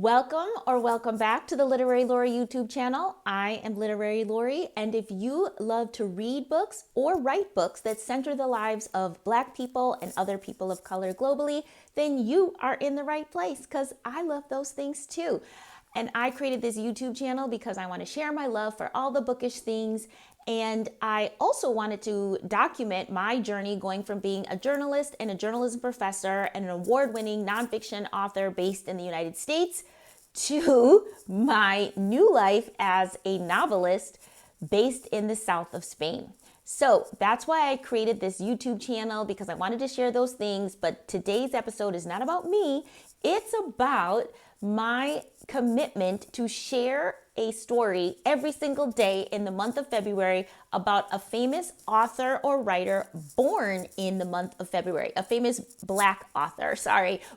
Welcome back to the Literary Lori YouTube channel. I am Literary Lori, and if you love to read books or write books that center the lives of Black people and other people of color globally, then you are in the right place because I love those things too. And I created this YouTube channel because I want to share my love for all the bookish things. And I also wanted to document my journey going from being a journalist and a journalism professor and an award-winning nonfiction author based in the United States to my new life as a novelist based in the south of Spain. So that's why I created this YouTube channel, because I wanted to share those things. But today's episode is not about me. It's about my commitment to share a story every single day in the month of February about a famous author or writer born in the month of February, a famous Black author,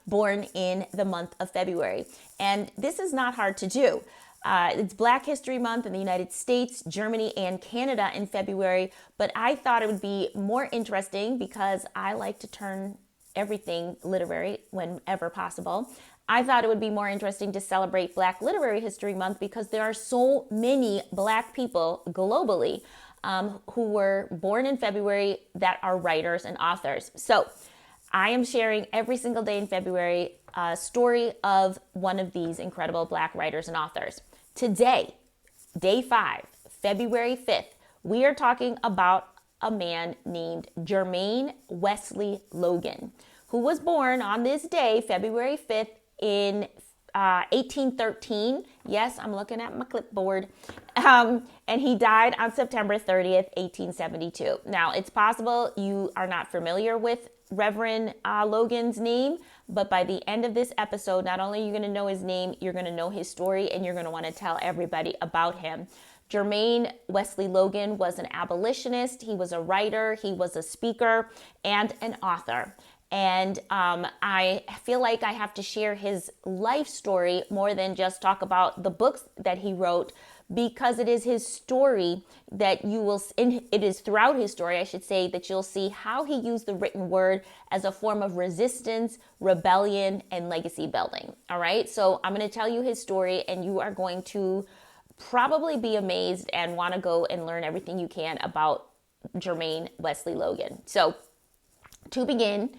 born in the month of February. And this is not hard to do. It's Black History Month in the United States, Germany, and Canada in February, but I thought it would be more interesting because I like to turn everything literary whenever possible. I thought it would be more interesting to celebrate Black Literary History Month because there are so many Black people globally who were born in February that are writers and authors. So I am sharing every single day in February a story of one of these incredible Black writers and authors. Today, day 5, February 5th, we are talking about a man named Jermain Wesley Loguen, who was born on this day, February 5th, in 1813. Yes, I'm looking at my clipboard. And he died on September 30th, 1872. Now, it's possible you are not familiar with Reverend Logan's name, but by the end of this episode, not only are you going to know his name, you're going to know his story, and you're going to want to tell everybody about him. Jermain Wesley Loguen was an abolitionist. He was a writer. He was a speaker and an author. And I feel like I have to share his life story more than just talk about the books that he wrote, because it is his story that you will, it is throughout his story, I should say, that you'll see how he used the written word as a form of resistance, rebellion, and legacy building. All right. So I'm going to tell you his story, and you are going to probably be amazed and want to go and learn everything you can about Jermain Wesley Loguen. So to begin,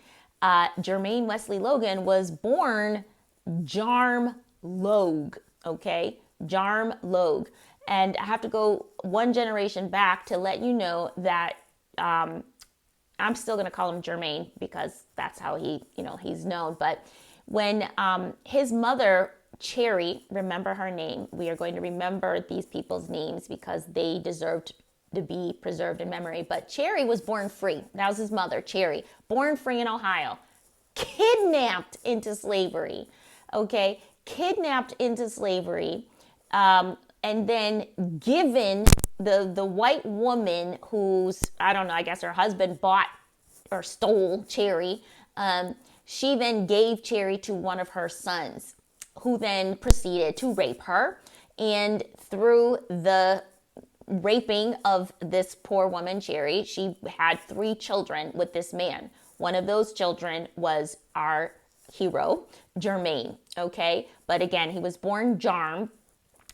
Jermain Wesley Loguen was born Jarm Logue, okay? Jarm Logue. And I have to go one generation back to let you know that I'm still going to call him Jermain because that's how he's known. But when his mother, Cherry, remember her name. We are going to remember these people's names because they deserved to be preserved in memory. But Cherry was born free. That was his mother, Cherry, born free in Ohio, kidnapped into slavery, okay? Kidnapped into slavery, and then given the white woman who's, I don't know, I guess her husband bought or stole Cherry. She then gave Cherry to one of her sons, who then proceeded to rape her. And through the raping of this poor woman, Cherry, she had 3 children with this man. One of those children was our hero, Jermain, okay? But again, he was born Jarm,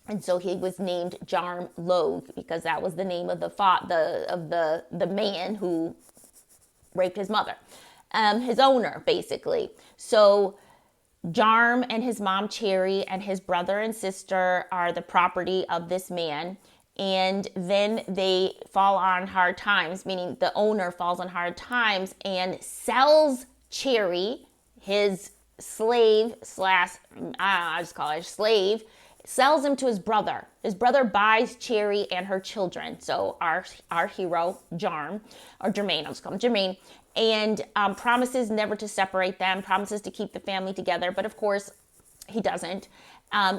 and so he was named Jarm Logue because that was the name of the man who raped his mother, his owner, basically. So Jarm and his mom, Cherry, and his brother and sister are the property of this man. And then they fall on hard times, meaning the owner falls on hard times and sells Cherry, his slave I just call her slave, sells him to his brother. His brother buys Cherry and her children. So our hero, Jermain, I'll just call him Jermain, and promises never to separate them, promises to keep the family together. But of course, he doesn't.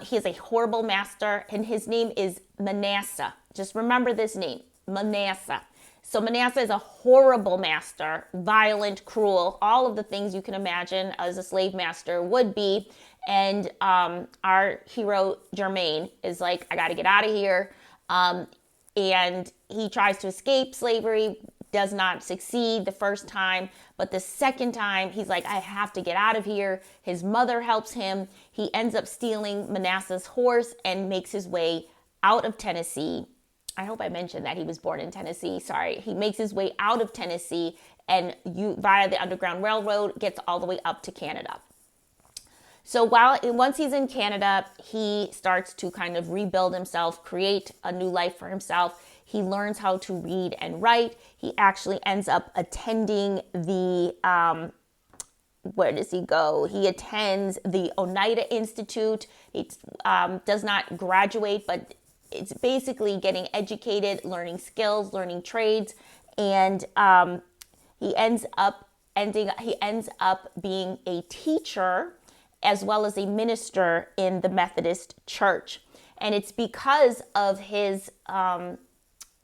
He is a horrible master, and his name is Manasseh. Just remember this name, Manasseh. So Manasseh is a horrible master, violent, cruel, all of the things you can imagine as a slave master would be. And our hero, Jermain, is like, I got to get out of here. And he tries to escape slavery does not succeed the first time, but the second time he's like, I have to get out of here. His mother helps him. He ends up stealing Manasseh's horse and makes his way out of Tennessee. I hope I mentioned that he was born in Tennessee. Sorry. He makes his way out of Tennessee and via the Underground Railroad gets all the way up to Canada. So once he's in Canada, he starts to kind of rebuild himself, create a new life for himself. He learns how to read and write. He actually ends up attending where does he go? He attends the Oneida Institute. He does not graduate, but it's basically getting educated, learning skills, learning trades, and he ends up being a teacher as well as a minister in the Methodist Church. And it's because of his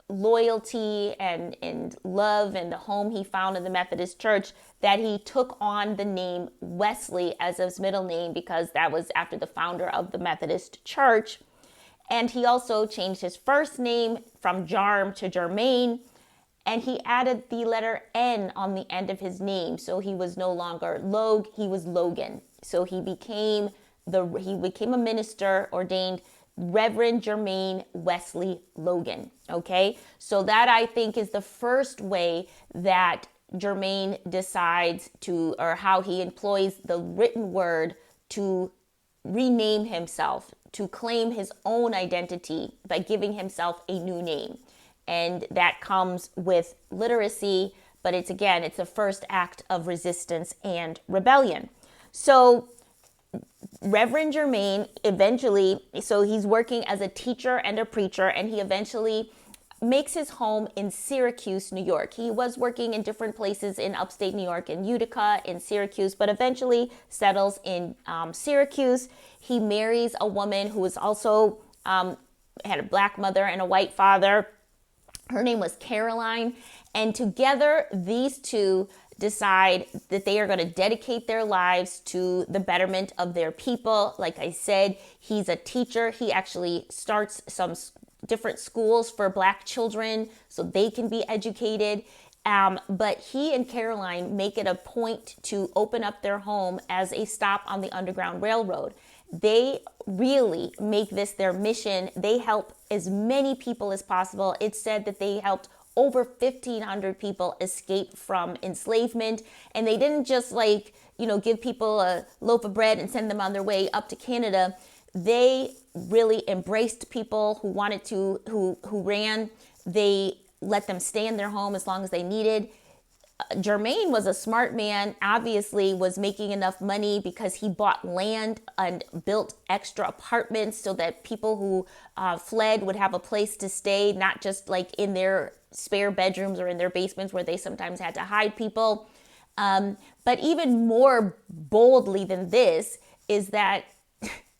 loyalty and love and the home he found in the Methodist Church that he took on the name Wesley as his middle name, because that was after the founder of the Methodist Church. And he also changed his first name from Jarm to Jermain, and he added the letter N on the end of his name. So he was no longer Logue, he was Logan. So he became a minister, ordained Reverend Jermain Wesley Loguen. Okay, so that I think is the first way that Jermain decides to, or how he employs the written word to rename himself, to claim his own identity by giving himself a new name. And that comes with literacy, but it's the first act of resistance and rebellion. So Reverend Jermain eventually, so he's working as a teacher and a preacher, and he eventually makes his home in Syracuse, New York. He was working in different places in upstate New York, in Utica, in Syracuse, but eventually settles in Syracuse. He marries a woman who was also had a black mother and a white father. Her name was Caroline, and together these two decide that they are going to dedicate their lives to the betterment of their people. Like I said, he's a teacher. He actually starts some different schools for black children so they can be educated. But he and Caroline make it a point to open up their home as a stop on the Underground Railroad. They really make this their mission. They help as many people as possible. It's said that they helped over 1,500 people escape from enslavement. And they didn't just give people a loaf of bread and send them on their way up to Canada. They really embraced people who wanted to, who ran. They let them stay in their home as long as they needed. Jermain was a smart man, obviously was making enough money because he bought land and built extra apartments so that people who fled would have a place to stay, not just like in their spare bedrooms or in their basements where they sometimes had to hide people. But even more boldly than this is that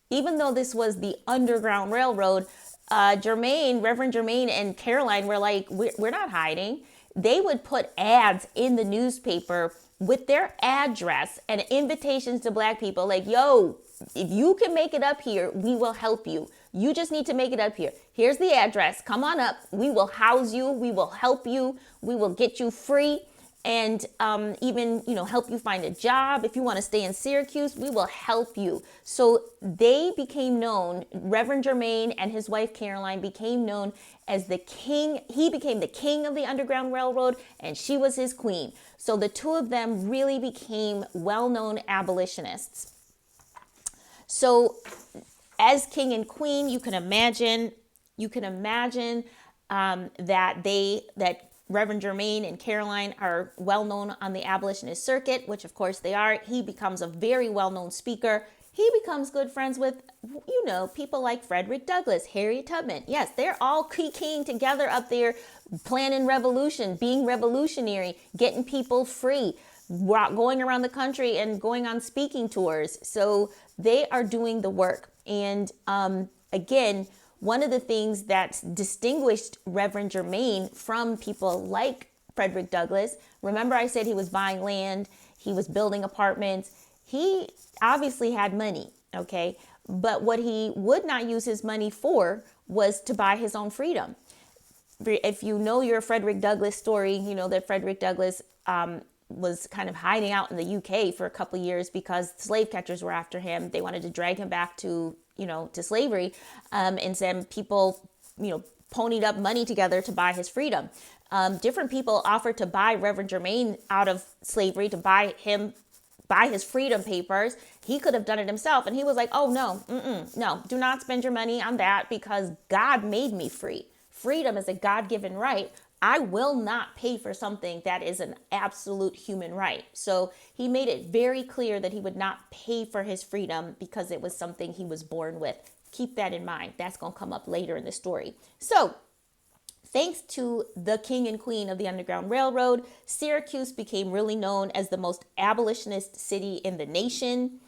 even though this was the Underground Railroad, Reverend Jermain and Caroline were like, we're not hiding. They would put ads in the newspaper with their address and invitations to black people like, yo, if you can make it up here, we will help you. You just need to make it up here. Here's the address. Come on up. We will house you. We will help you. We will get you free. And even, help you find a job. If you want to stay in Syracuse, we will help you. So they became known, Reverend Jermain and his wife Caroline became known as the king. He became the king of the Underground Railroad and she was his queen. So the two of them really became well-known abolitionists. So as king and queen, you can imagine that Reverend Jermain and Caroline are well-known on the abolitionist circuit, which of course they are. He becomes a very well-known speaker. He becomes good friends with, people like Frederick Douglass, Harriett Tubman. Yes, they're all keying together up there, planning revolution, being revolutionary, getting people free, going around the country and going on speaking tours. So they are doing the work. And again, one of the things that distinguished Reverend Jermain from people like Frederick Douglass, remember I said he was buying land, he was building apartments, he obviously had money, okay? But what he would not use his money for was to buy his own freedom. if you know your Frederick Douglass story, you know that Frederick Douglass was kind of hiding out in the UK for a couple of years because slave catchers were after him. They wanted to drag him back to, to slavery. And some people, ponied up money together to buy his freedom. Different people offered to buy Reverend Jermain out of slavery, to buy his freedom papers. He could have done it himself. And he was like, oh, no, do not spend your money on that because God made me free. Freedom is a God-given right. I will not pay for something that is an absolute human right. So he made it very clear that he would not pay for his freedom because it was something he was born with. Keep that in mind. That's going to come up later in the story. So thanks to the king and queen of the Underground Railroad, Syracuse became really known as the most abolitionist city in the nation.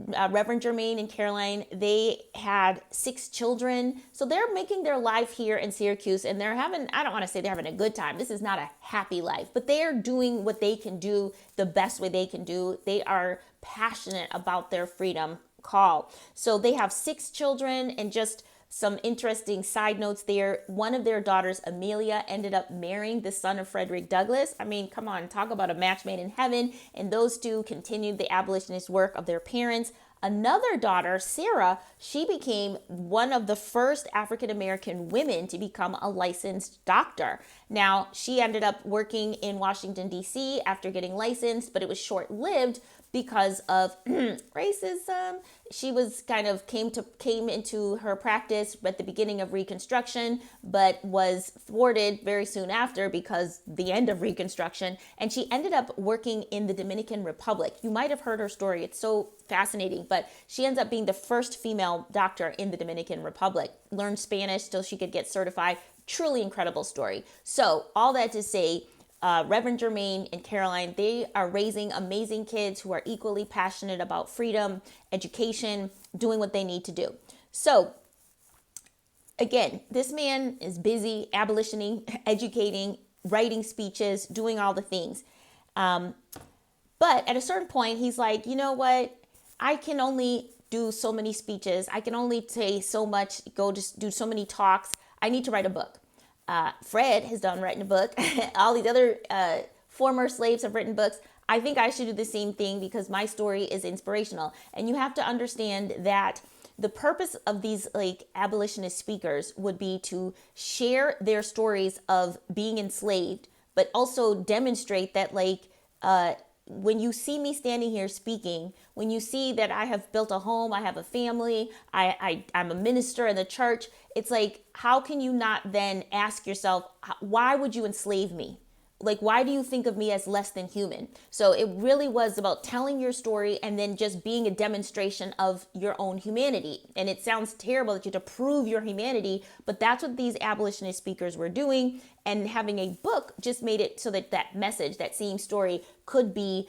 Reverend Jermain and Caroline, they had 6 children. So they're making their life here in Syracuse, and they're having, I don't want to say they're having a good time. This is not a happy life, but they are doing what they can do the best way they can do. They are passionate about their freedom call. So they have 6 children, and just some interesting side notes there. One of their daughters, Amelia, ended up marrying the son of Frederick Douglass. I mean, come on, talk about a match made in heaven. And those two continued the abolitionist work of their parents. Another daughter, Sarah, she became one of the first African-American women to become a licensed doctor. Now, she ended up working in Washington, D.C. after getting licensed, but it was short-lived because of racism. She was came into her practice at the beginning of Reconstruction, but was thwarted very soon after because the end of Reconstruction. And she ended up working in the Dominican Republic. You might have heard her story. It's so fascinating, but she ends up being the first female doctor in the Dominican Republic. Learned Spanish so she could get certified. Truly incredible story. So all that to say, Reverend Jermain and Caroline, they are raising amazing kids who are equally passionate about freedom, education, doing what they need to do. So again, this man is busy abolitioning, educating, writing speeches, doing all the things. But at a certain point, he's like, you know what? I can only do so many speeches. I can only say so much, just do so many talks. I need to write a book. Fred has done writing a book. All these other former slaves have written books. I think I should do the same thing because my story is inspirational. And you have to understand that the purpose of these abolitionist speakers would be to share their stories of being enslaved, but also demonstrate that when you see me standing here speaking, when you see that I have built a home, I have a family, I'm a minister in the church, it's like, how can you not then ask yourself, why would you enslave me? Why do you think of me as less than human? So it really was about telling your story and then just being a demonstration of your own humanity. And it sounds terrible that you have to prove your humanity, but that's what these abolitionist speakers were doing. And having a book just made it so that that message, that same story could be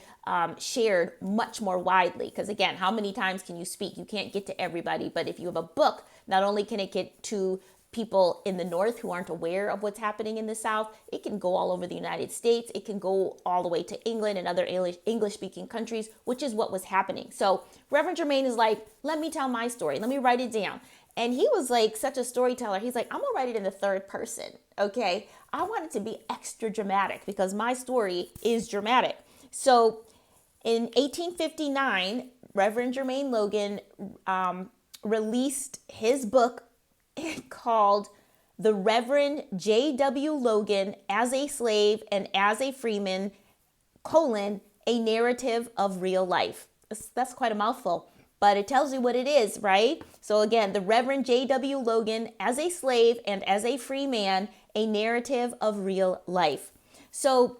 shared much more widely. Because again, how many times can you speak? You can't get to everybody. But if you have a book, not only can it get to people in the North who aren't aware of what's happening in the South, it can go all over the United States. It can go all the way to England and other English-speaking countries, which is what was happening. So Reverend Jermain is like, let me tell my story. Let me write it down. And he was like such a storyteller. He's like, I'm going to write it in the third person. Okay. I want it to be extra dramatic because my story is dramatic. So in 1859, Reverend Jermain Loguen released his book called The Reverend J.W. Loguen as a Slave and as a Freeman, a Narrative of Real Life. That's quite a mouthful, but it tells you what it is, right? So again, The Reverend J.W. Loguen as a Slave and as a Free Man, a Narrative of Real Life. So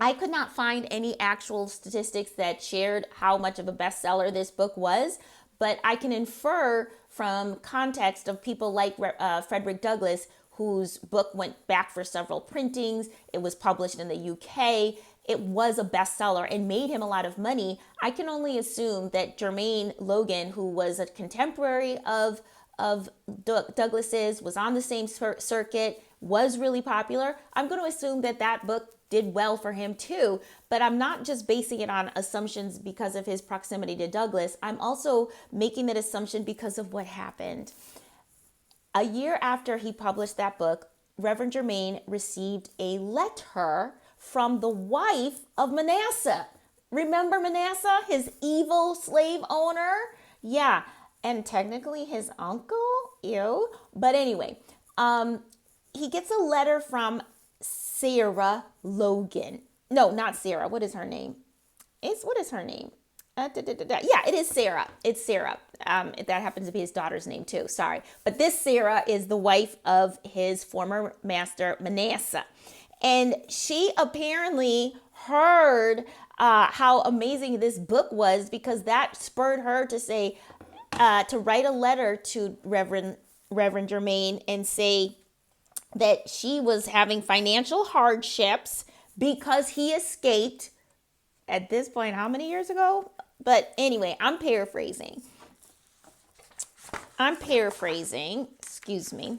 I could not find any actual statistics that shared how much of a bestseller this book was, but I can infer from context of people like Frederick Douglass, whose book went back for several printings. It was published in the UK. It was a bestseller and made him a lot of money. I can only assume that Jermain Loguen, who was a contemporary of Douglass's, was on the same circuit, was really popular. I'm going to assume that that book did well for him too, but I'm not just basing it on assumptions because of his proximity to Douglass. I'm also making that assumption because of what happened. A year after he published that book, Reverend Jermain received a letter from the wife of Manasseh. Remember Manasseh, his evil slave owner? Yeah, and technically his uncle. Ew. But anyway, he gets a letter from Sarah Loguen. No, not Sarah. What is her name? What is her name? Yeah, it is Sarah. It's Sarah. That happens to be his daughter's name too. Sorry. But this Sarah is the wife of his former master, Manasseh. And she apparently heard how amazing this book was, because that spurred her to say, to write a letter to Reverend Jermain and say that she was having financial hardships because he escaped at this point, how many years ago? But anyway, I'm paraphrasing, excuse me.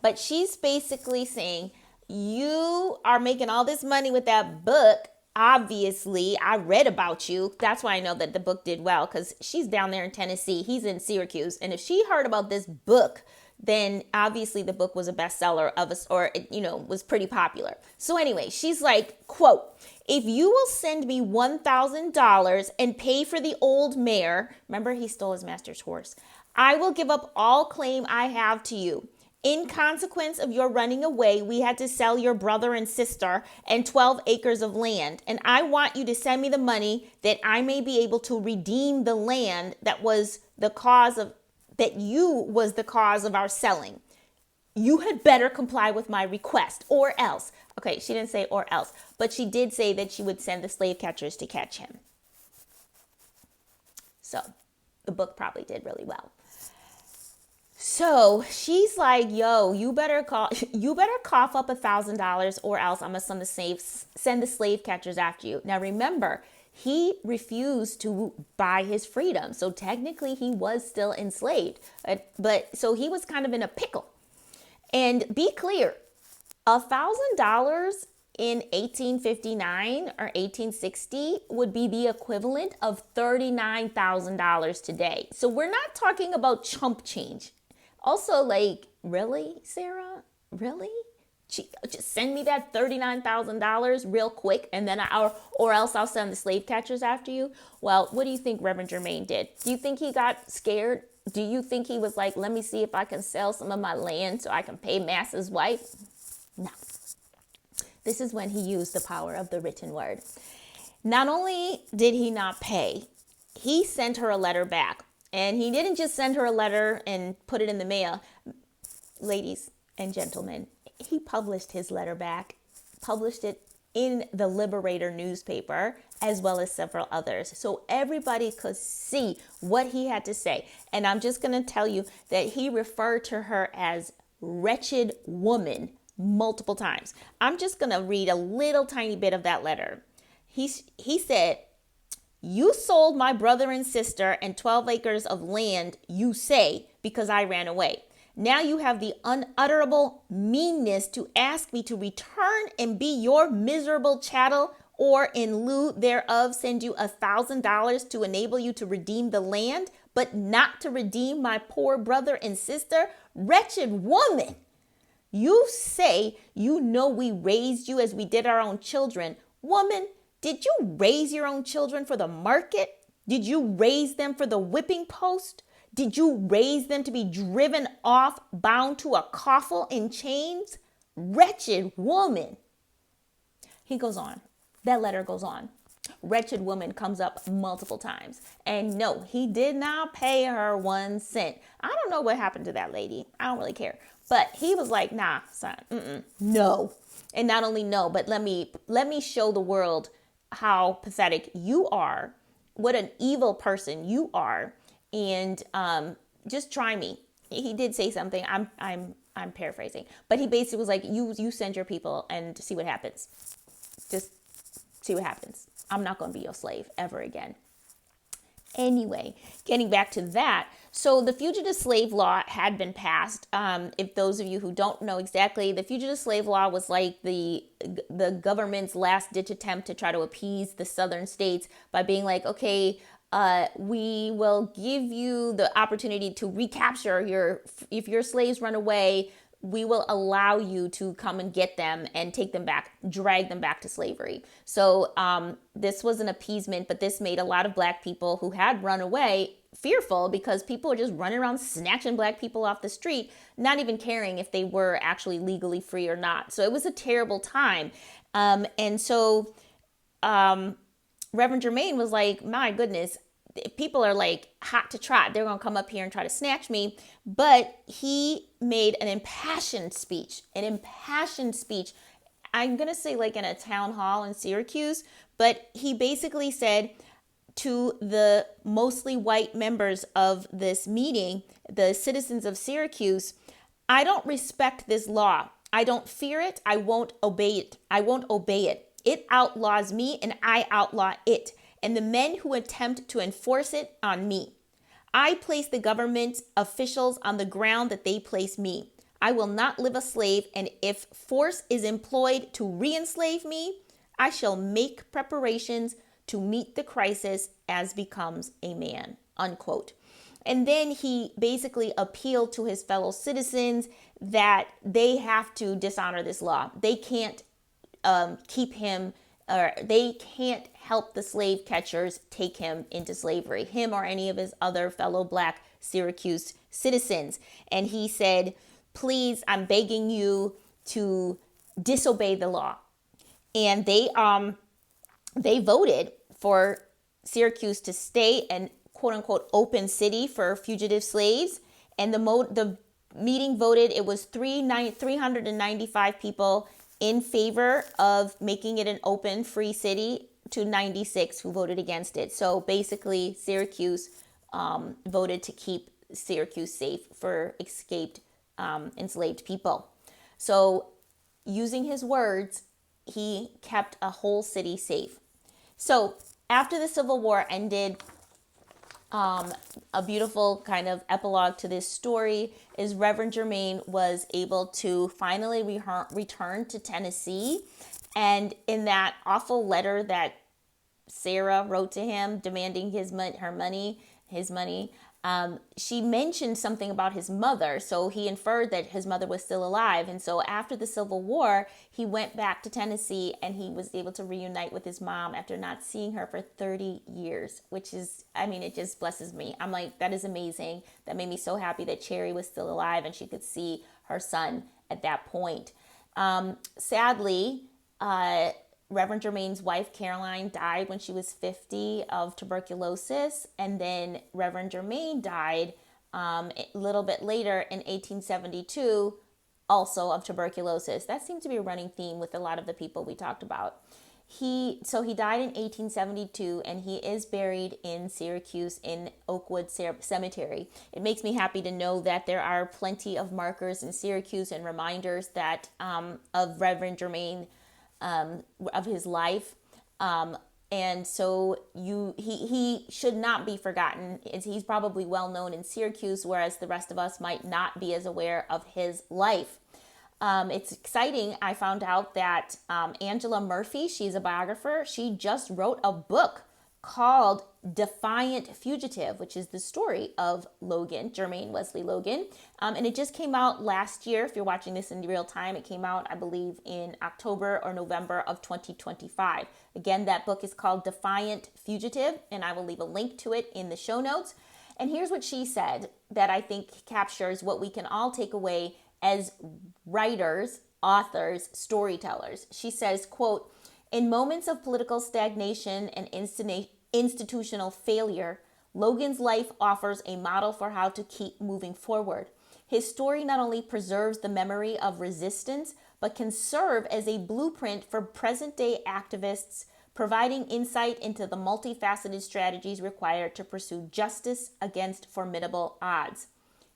But she's basically saying, you are making all this money with that book. Obviously, I read about you. That's why I know that the book did well, because she's down there in Tennessee. He's in Syracuse. And if she heard about this book, then obviously the book was a bestseller or was pretty popular. So anyway, she's like, quote, if you will send me $1,000 and pay for the old mare, remember he stole his master's horse, I will give up all claim I have to you. In consequence of your running away, we had to sell your brother and sister and 12 acres of land. And I want you to send me the money that I may be able to redeem the land that you was the cause of our selling. You had better comply with my request, or else. Okay, she didn't say or else, but she did say that she would send the slave catchers to catch him. So the book probably did really well. So she's like, yo, you better cough up $1,000, or else I'm gonna send the slave catchers after you. Now remember, he refused to buy his freedom. So technically he was still enslaved, but so he was kind of in a pickle. And be clear, $1,000 in 1859 or 1860 would be the equivalent of $39,000 today. So we're not talking about chump change. Also, like, really, Sarah? Really? Just send me that $39,000 real quick, and then or else I'll send the slave catchers after you. Well, what do you think Reverend Jermain did? Do you think he got scared? Do you think he was like, let me see if I can sell some of my land so I can pay Mass's wife? No. This is when he used the power of the written word. Not only did he not pay, he sent her a letter back. And he didn't just send her a letter and put it in the mail. Ladies and gentlemen, he published his letter back, published it in the Liberator newspaper, as well as several others. So everybody could see what he had to say. And I'm just going to tell you that he referred to her as wretched woman multiple times. I'm just going to read a little tiny bit of that letter. He said, you sold my brother and sister and 12 acres of land, you say, because I ran away. Now you have the unutterable meanness to ask me to return and be your miserable chattel, or in lieu thereof send you $1,000 to enable you to redeem the land, but not to redeem my poor brother and sister. Wretched woman! You say you know we raised you as we did our own children. Woman, did you raise your own children for the market? Did you raise them for the whipping post? Did you raise them to be driven off, bound to a coffle in chains? Wretched woman. He goes on. That letter goes on. Wretched woman comes up multiple times. And no, he did not pay her 1 cent. I don't know what happened to that lady. I don't really care. But he was like, nah, son, no. And not only no, but let me show the world how pathetic you are, what an evil person you are, and just try me. He did say something. I'm paraphrasing, but he basically was like, you send your people and see what happens. Just see what happens. I'm not going to be your slave ever again. Anyway, getting back to that. So the fugitive slave law had been passed. If those of you who don't know exactly, the fugitive slave law was like the government's last ditch attempt to try to appease the southern states by being like, okay, we will give you the opportunity to recapture if your slaves run away, we will allow you to come and get them and take them back, drag them back to slavery. So this was an appeasement, but this made a lot of Black people who had run away fearful, because people were just running around snatching Black people off the street, not even caring if they were actually legally free or not. So it was a terrible time. And so Reverend Jermain was like, my goodness, people are like hot to trot. They're going to come up here and try to snatch me. But he made an impassioned speech. I'm going to say like in a town hall in Syracuse, but he basically said to the mostly white members of this meeting, the citizens of Syracuse, I don't respect this law. I don't fear it. I won't obey it. It outlaws me and I outlaw it, and the men who attempt to enforce it on me. I place the government officials on the ground that they place me. I will not live a slave, and if force is employed to re-enslave me, I shall make preparations to meet the crisis as becomes a man, unquote. And then he basically appealed to his fellow citizens that they have to dishonor this law. They can't keep him, or they can't help the slave catchers take him into slavery, him or any of his other fellow Black Syracuse citizens. And he said, please, I'm begging you to disobey the law. And they voted for Syracuse to stay an quote unquote open city for fugitive slaves. And the meeting voted, it was 395 people in favor of making it an open, free city to 96 who voted against it. So basically, Syracuse voted to keep Syracuse safe for escaped enslaved people. So using his words, he kept a whole city safe. So after the Civil War ended, a beautiful kind of epilogue to this story is Reverend Jermain was able to finally return to Tennessee. And in that awful letter that Sarah wrote to him demanding his money, she mentioned something about his mother. So he inferred that his mother was still alive. And so after the Civil War, he went back to Tennessee and he was able to reunite with his mom after not seeing her for 30 years, which is, I mean, it just blesses me. I'm like, that is amazing. That made me so happy that Cherry was still alive and she could see her son at that point. Sadly, Reverend Jermain's wife, Caroline, died when she was 50 of tuberculosis. And then Reverend Jermain died a little bit later in 1872, also of tuberculosis. That seems to be a running theme with a lot of the people we talked about. He died in 1872, and he is buried in Syracuse in Oakwood Cemetery. It makes me happy to know that there are plenty of markers in Syracuse and reminders that of Reverend Jermain, of his life, and so he should not be forgotten. He's probably well known in Syracuse, whereas the rest of us might not be as aware of his life. It's exciting. I found out that Angela Murphy, she's a biographer, she just wrote a book called Defiant Fugitive, which is the story of Loguen, Jermain Wesley Loguen. And it just came out last year. If you're watching this in real time, it came out, I believe, in October or November of 2025. Again, that book is called Defiant Fugitive, and I will leave a link to it in the show notes. And here's what she said that I think captures what we can all take away as writers, authors, storytellers. She says, quote, in moments of political stagnation and institutional failure, Logan's life offers a model for how to keep moving forward. His story not only preserves the memory of resistance, but can serve as a blueprint for present-day activists, providing insight into the multifaceted strategies required to pursue justice against formidable odds.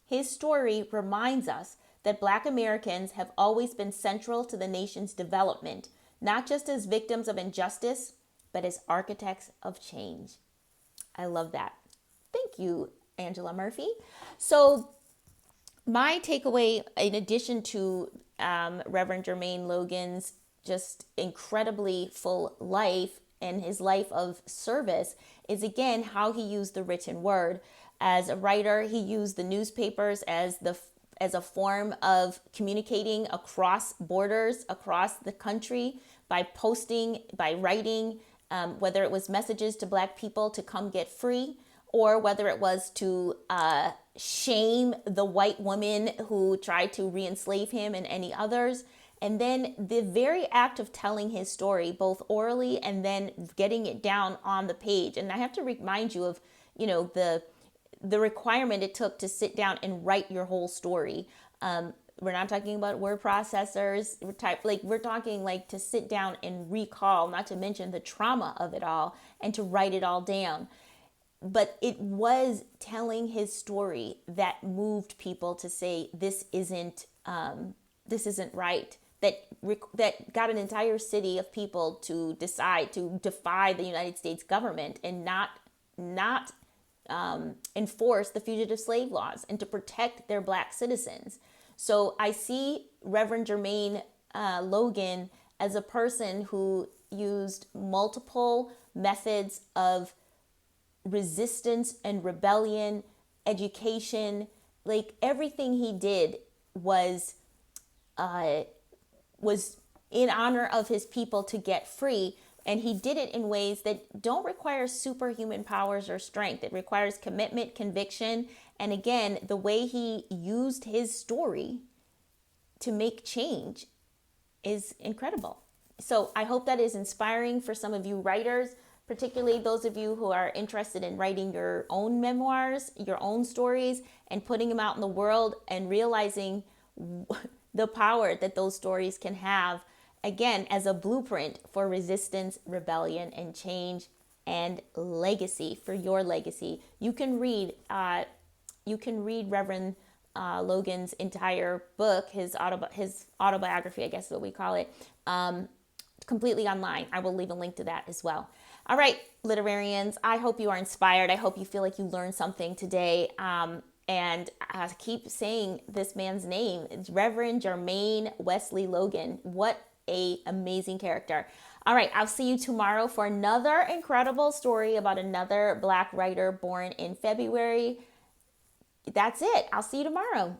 His story reminds us that Black Americans have always been central to the nation's development, not just as victims of injustice, but as architects of change. I love that. Thank you, Angela Murphy. So my takeaway, in addition to Reverend Jermain Loguen's just incredibly full life, and his life of service is, again, how he used the written word. As a writer, he used the newspapers as a form of communicating across borders, across the country, by posting, by writing, whether it was messages to Black people to come get free, or whether it was to shame the white woman who tried to re-enslave him and any others. And then the very act of telling his story, both orally and then getting it down on the page. And I have to remind you of, the requirement it took to sit down and write your whole story. We're not talking about word processors. We're talking like to sit down and recall, not to mention the trauma of it all, and to write it all down. But it was telling his story that moved people to say this isn't right. That got an entire city of people to decide to defy the United States government and not enforce the fugitive slave laws and to protect their Black citizens. So I see Reverend Jermain Loguen as a person who used multiple methods of resistance and rebellion, education. Like everything he did was in honor of his people to get free. And he did it in ways that don't require superhuman powers or strength. It requires commitment, conviction, and again, the way he used his story to make change is incredible. So I hope that is inspiring for some of you writers, particularly those of you who are interested in writing your own memoirs, your own stories, and putting them out in the world and realizing the power that those stories can have, again, as a blueprint for resistance, rebellion, and change and legacy, for your legacy. You can read Reverend Logan's entire book, his autobiography, I guess is what we call it, completely online. I will leave a link to that as well. All right, literarians, I hope you are inspired. I hope you feel like you learned something today. And I keep saying this man's name. It's Reverend Jermain Wesley Loguen. What a amazing character. All right, I'll see you tomorrow for another incredible story about another Black writer born in February. That's it. I'll see you tomorrow.